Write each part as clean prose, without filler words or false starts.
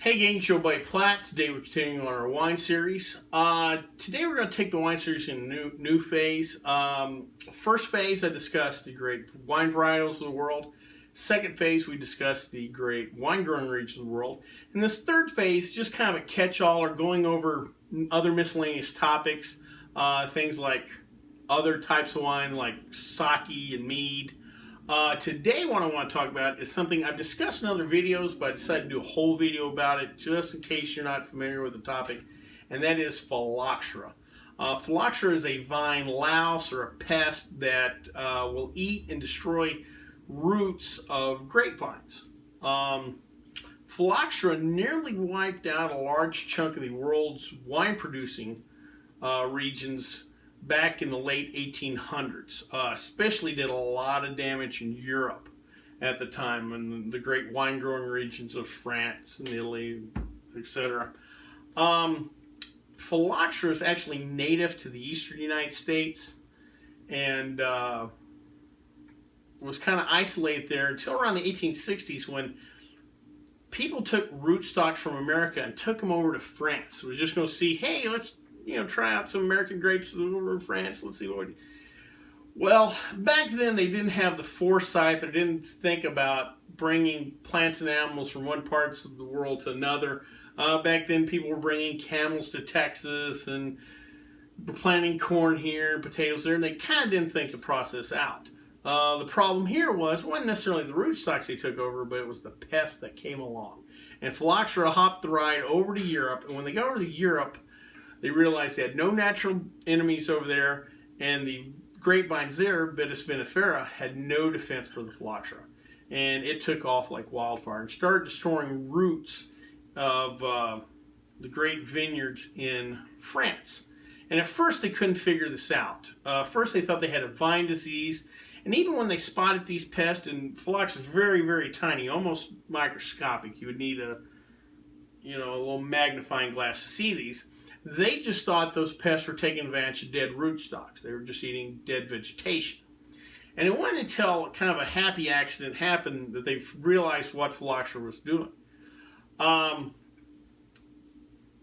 Hey gang, Joe by Platt. Today we're continuing on our wine series. Today we're going to take the wine series in a new phase. First phase I discussed the great wine varietals of the world. Second phase we discussed the great wine growing regions of the world. And this third phase is just kind of a catch-all or going over other miscellaneous topics. Things like other types of wine like sake and mead. Today what I want to talk about is something I've discussed in other videos, but I decided to do a whole video about it just in case you're not familiar with the topic, and that is Phylloxera. Phylloxera is a vine louse or a pest that will eat and destroy roots of grapevines. Phylloxera nearly wiped out a large chunk of the world's wine producing regions back in the late 1800s, especially did a lot of damage in Europe at the time, in the great wine growing regions of France and Italy, etc. Phylloxera is actually native to the eastern United States and was kind of isolated there until around the 1860s, when people took rootstocks from America and took them over to France. We were just going to see, hey, let's try out some American grapes over in France. Let's see what we do. Well, back then they didn't have the foresight. They didn't think about bringing plants and animals from one part of the world to another. Back then people were bringing camels to Texas and planting corn here and potatoes there, and they kind of didn't think the process out. The problem here wasn't necessarily the rootstocks they took over, but it was the pest that came along. And Phylloxera hopped the ride over to Europe, and when they got over to Europe, they realized they had no natural enemies over there, and the grapevines there, Vitis vinifera, had no defense for the phylloxera. And it took off like wildfire and started destroying roots of the great vineyards in France. And at first they couldn't figure this out. First they thought they had a vine disease, and even when they spotted these pests, and phylloxera is very, very tiny, almost microscopic. You would need a little magnifying glass to see these. They just thought those pests were taking advantage of dead rootstocks. They were just eating dead vegetation. And it wasn't until kind of a happy accident happened that they realized what Phylloxera was doing.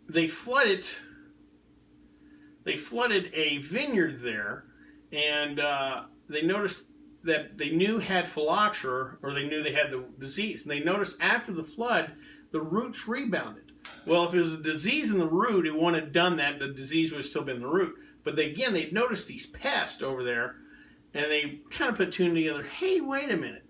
They flooded a vineyard there, and they noticed that they knew had Phylloxera, or they knew they had the disease. And they noticed after the flood, the roots rebounded. Well, if it was a disease in the root, it wouldn't have done that. The disease would have still been in the root. But they'd noticed these pests over there, and they kind of put two together. Hey, wait a minute.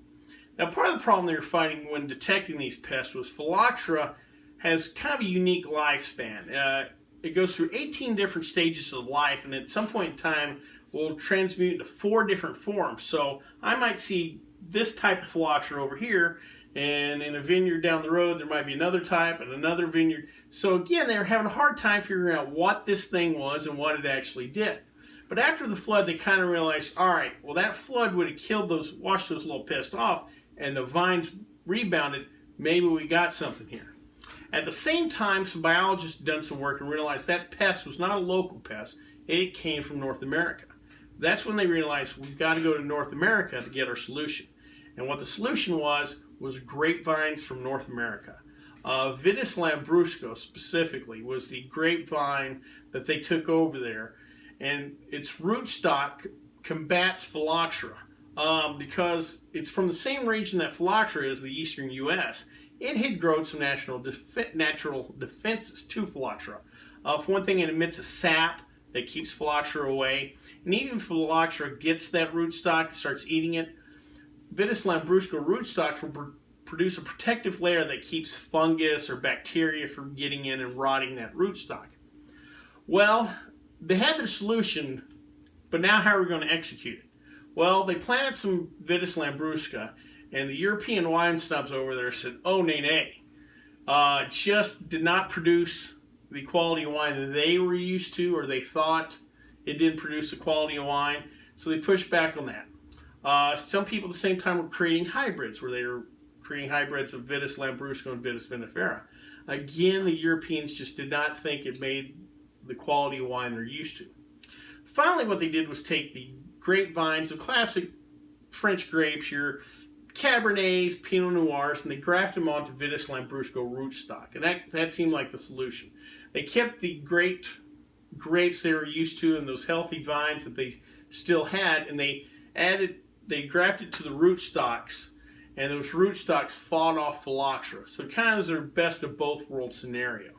Now, part of the problem they were fighting when detecting these pests was Phylloxera has kind of a unique lifespan. It goes through 18 different stages of life, and at some point in time, will transmute into 4 different forms. So I might see this type of Phylloxera over here, and in a vineyard down the road, there might be another type and another vineyard. So again, they were having a hard time figuring out what this thing was and what it actually did. But after the flood, they kind of realized, all right, well, that flood would have washed those little pests off, and the vines rebounded. Maybe we got something here. At the same time, some biologists done some work and realized that pest was not a local pest. It came from North America. That's when they realized we've got to go to North America to get our solution. And what the solution was grapevines from North America. Vitis lambrusco specifically was the grapevine that they took over there, and its rootstock combats Phylloxera because it's from the same region that Phylloxera is, the eastern U.S. It had grown some natural defenses to Phylloxera. For one thing, it emits a sap that keeps Phylloxera away, and even if Phylloxera gets that rootstock and starts eating it, Vitis lambrusco rootstocks will produce a protective layer that keeps fungus or bacteria from getting in and rotting that rootstock. Well, they had their solution, but now how are we going to execute it? Well, they planted some Vitis lambrusca, and the European wine snobs over there said, oh, nay. Just did not produce the quality of wine that they were used to, or they thought it didn't produce the quality of wine, so they pushed back on that. Some people at the same time were creating hybrids, where they were creating hybrids of Vitis lambrusco and Vitis vinifera. Again, the Europeans just did not think it made the quality of wine they're used to. Finally, what they did was take the grapevines, the classic French grapes, your Cabernets, Pinot Noirs, and they grafted them onto Vitis lambrusco rootstock. And that seemed like the solution. They kept the great grapes they were used to and those healthy vines that they still had, and they grafted to the rootstocks, and those rootstocks fought off phylloxera. So it kind of was their best of both worlds scenario.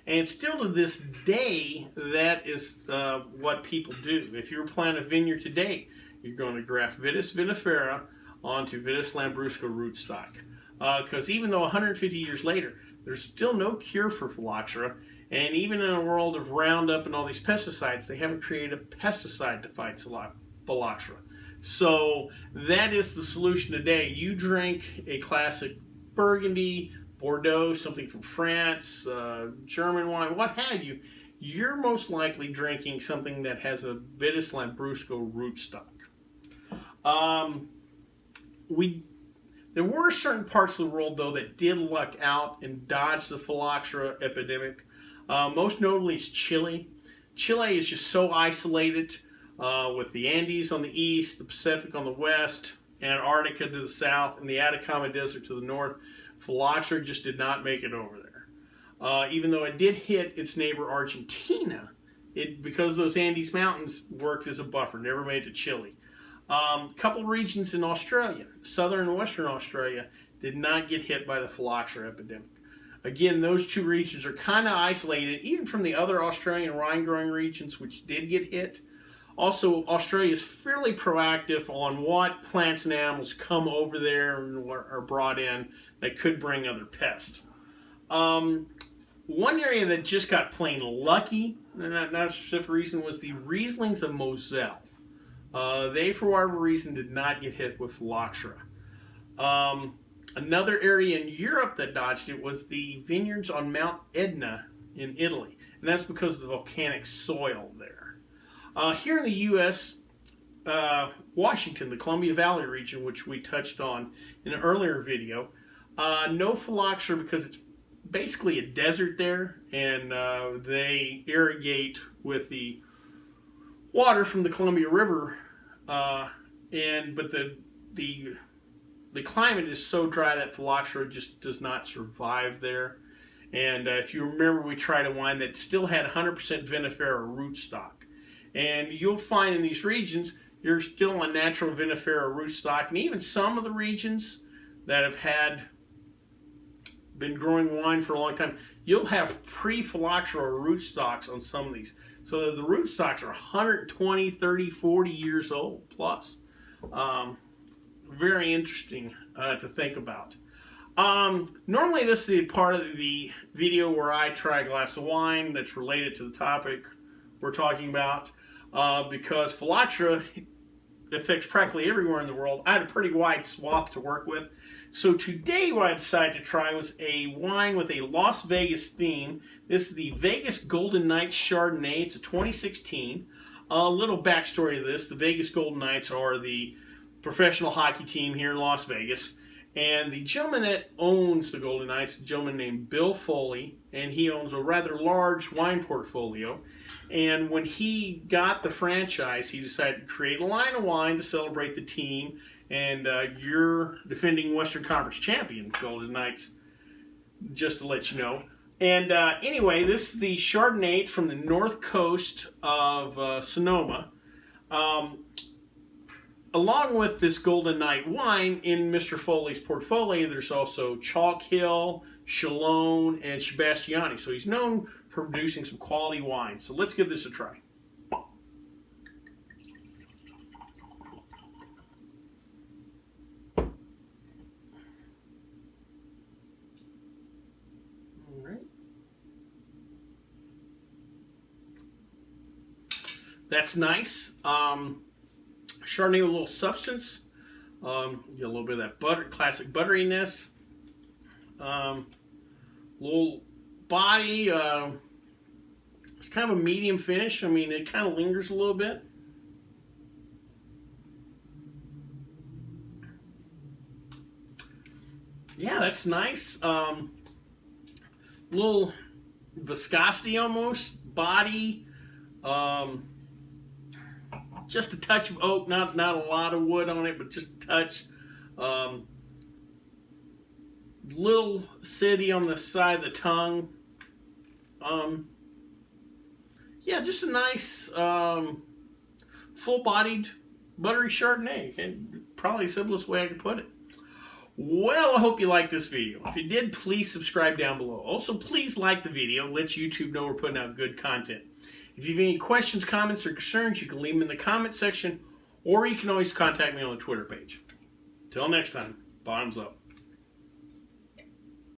And still to this day, that is what people do. If you're planting a vineyard today, you're going to graft Vitis vinifera onto Vitis lambrusco rootstock. Because even though 150 years later, there's still no cure for phylloxera, and even in a world of Roundup and all these pesticides, they haven't created a pesticide to fight phylloxera. So that is the solution today. You drink a classic Burgundy, Bordeaux, something from France, German wine, what have you, you're most likely drinking something that has a Vitis lambrusco rootstock. There were certain parts of the world, though, that did luck out and dodge the phylloxera epidemic. Most notably is Chile. Chile is just so isolated with the Andes on the east, the Pacific on the west, Antarctica to the south, and the Atacama Desert to the north. Phylloxera just did not make it over there. Even though it did hit its neighbor Argentina, because those Andes Mountains worked as a buffer, never made it to Chile. A couple regions in Australia, southern and western Australia, did not get hit by the phylloxera epidemic. Again, those two regions are kind of isolated, even from the other Australian wine-growing regions, which did get hit. Also, Australia is fairly proactive on what plants and animals come over there and are brought in that could bring other pests. One area that just got plain lucky, and not a specific reason, was the Rieslings of Moselle. They, for whatever reason, did not get hit with phylloxera. Another area in Europe that dodged it was the vineyards on Mount Etna in Italy, and that's because of the volcanic soil there. Here in the U.S., Washington, the Columbia Valley region, which we touched on in an earlier video, no phylloxera because it's basically a desert there, and they irrigate with the water from the Columbia River, but the climate is so dry that phylloxera just does not survive there. And if you remember, we tried a wine that still had 100% vinifera rootstock. And you'll find in these regions, you're still on natural vinifera rootstock, and even some of the regions that have been growing wine for a long time, you'll have pre-phylloxera rootstocks on some of these. So the rootstocks are 120, 30, 40 years old plus. Very interesting to think about. Normally this is the part of the video where I try a glass of wine that's related to the topic we're talking about, because phylloxera affects practically everywhere in the world. I had a pretty wide swath to work with. So today what I decided to try was a wine with a Las Vegas theme. This is the Vegas Golden Knight Chardonnay. It's a 2016. A little backstory to this. The Vegas Golden Knights are the professional hockey team here in Las Vegas. And the gentleman that owns the Golden Knights is a gentleman named Bill Foley, and he owns a rather large wine portfolio. And when he got the franchise, he decided to create a line of wine to celebrate the team. And you're defending Western Conference champion, Golden Knights, just to let you know. And anyway, this is the Chardonnay. It's from the north coast of Sonoma. Along with this Golden Knight wine, in Mr. Foley's portfolio, there's also Chalk Hill, Chalone, and Sebastiani. So he's known for producing some quality wine. So let's give this a try. That's nice. Chardonnay with a little substance. Get a little bit of that classic butteriness. Little body. It's kind of a medium finish. I mean, it kind of lingers a little bit. Yeah, that's nice. Little viscosity almost. Body. Just a touch of oak, not a lot of wood on it, but just a touch. little acidity on the side of the tongue. Yeah, just a nice full-bodied buttery Chardonnay, and probably the simplest way I could put it. Well, I hope you liked this video. If you did, please subscribe down below. Also, please like the video. Let YouTube know we're putting out good content. If you have any questions, comments, or concerns, you can leave them in the comment section, or you can always contact me on the Twitter page. Till next time, bottoms up.